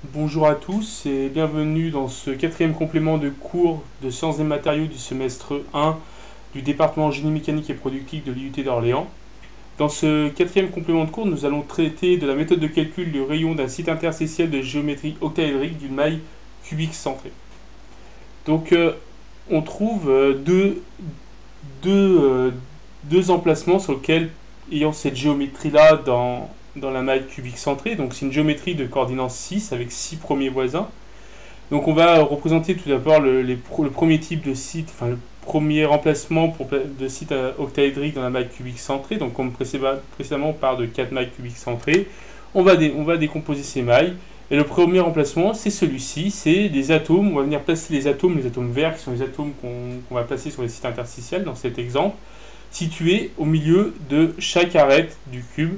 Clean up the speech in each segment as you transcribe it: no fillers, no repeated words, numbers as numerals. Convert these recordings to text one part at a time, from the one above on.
Bonjour à tous et bienvenue dans ce quatrième complément de cours de sciences des matériaux du semestre 1 du département génie mécanique et productique de l'IUT d'Orléans. Dans ce quatrième complément de cours, nous allons traiter de la méthode de calcul du rayon d'un site interstitiel de géométrie octaédrique d'une maille cubique centrée. Donc on trouve deux emplacements sur lesquels, ayant cette géométrie-là dans la maille cubique centrée, donc c'est une géométrie de coordination 6 avec 6 premiers voisins. Donc on va représenter tout d'abord le premier type de site, enfin le premier emplacement de site octaédrique dans la maille cubique centrée. Donc comme précédemment on parle de 4 mailles cubiques centrées, on va décomposer ces mailles. Et le premier emplacement, c'est celui-ci, c'est des atomes. On va venir placer les atomes verts, qui sont les atomes qu'on va placer sur les sites interstitiels dans cet exemple, situés au milieu de chaque arête du cube.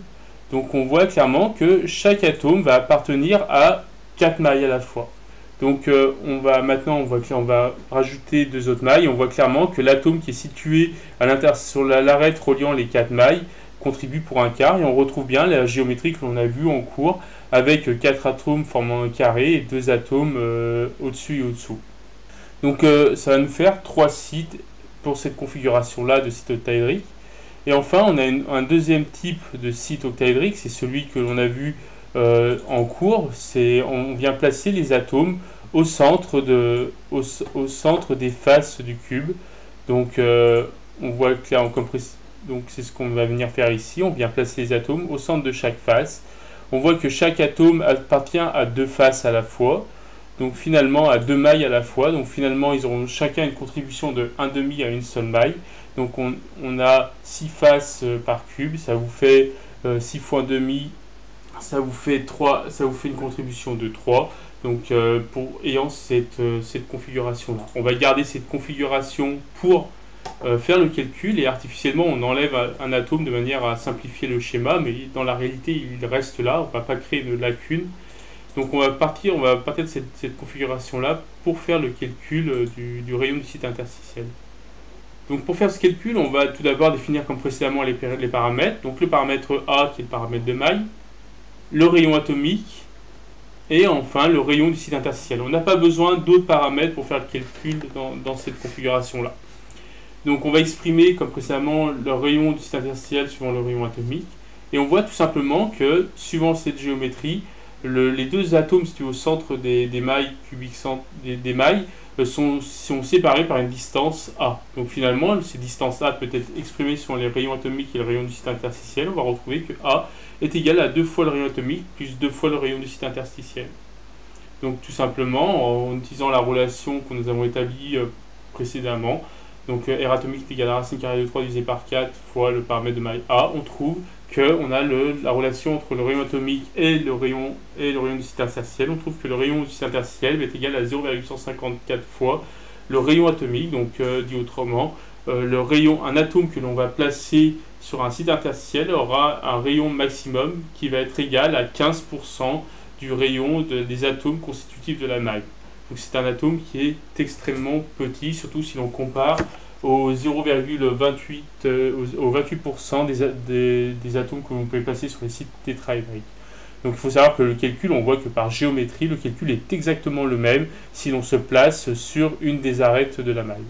Donc on voit clairement que chaque atome va appartenir à 4 mailles à la fois. Donc on va rajouter 2 autres mailles. On voit clairement que l'atome qui est situé sur l'arête reliant les 4 mailles contribue pour un quart. Et on retrouve bien la géométrie que l'on a vue en cours avec 4 atomes formant un carré et 2 atomes au-dessus et au-dessous. Donc ça va nous faire 3 sites pour cette configuration-là de site octaédrique. Et enfin, on a un deuxième type de site octaédrique, c'est celui que l'on a vu en cours. On vient placer les atomes au centre des faces du cube. Donc, on voit clairement donc c'est ce qu'on va venir faire ici. On vient placer les atomes au centre de chaque face. On voit que chaque atome appartient à 2 faces à la fois. Donc finalement à 2 mailles à la fois. Donc finalement ils auront chacun une contribution de 1,5 à une seule maille. Donc on a 6 faces par cube, ça vous fait 6 fois 1,5, ça vous fait une contribution de 3. Donc ayant cette configuration-là. On va garder cette configuration pour faire le calcul et artificiellement on enlève un atome de manière à simplifier le schéma, mais dans la réalité il reste là, on ne va pas créer une lacune. Donc on va partir de cette configuration-là pour faire le calcul du rayon du site interstitiel. Donc pour faire ce calcul, on va tout d'abord définir comme précédemment les paramètres. Donc le paramètre A qui est le paramètre de maille, le rayon atomique et enfin le rayon du site interstitiel. On n'a pas besoin d'autres paramètres pour faire le calcul dans cette configuration-là. Donc on va exprimer comme précédemment le rayon du site interstitiel suivant le rayon atomique. Et on voit tout simplement que suivant cette géométrie, les 2 atomes situés au centre des mailles cubiques des mailles sont séparés par une distance A. Donc finalement, cette distance A peut être exprimée sur les rayons atomiques et le rayon du site interstitiel. On va retrouver que A est égal à 2 fois le rayon atomique plus 2 fois le rayon du site interstitiel. Donc tout simplement, en utilisant la relation que nous avons établie précédemment, donc R atomique est égal à racine carrée de 3 divisé par 4 fois le paramètre de maille A, on trouve qu'on a la relation entre le rayon atomique et le rayon du site interstitiel. On trouve que le rayon du site interstitiel est égal à 0,154 fois le rayon atomique. Donc dit autrement, un atome que l'on va placer sur un site interstitiel aura un rayon maximum qui va être égal à 15% du rayon des atomes constitutifs de la maille. Donc c'est un atome qui est extrêmement petit, surtout si l'on compare aux 28% des atomes que vous pouvez placer sur les sites tétraédriques. Donc il faut savoir que le calcul, on voit que par géométrie, le calcul est exactement le même si l'on se place sur une des arêtes de la maille.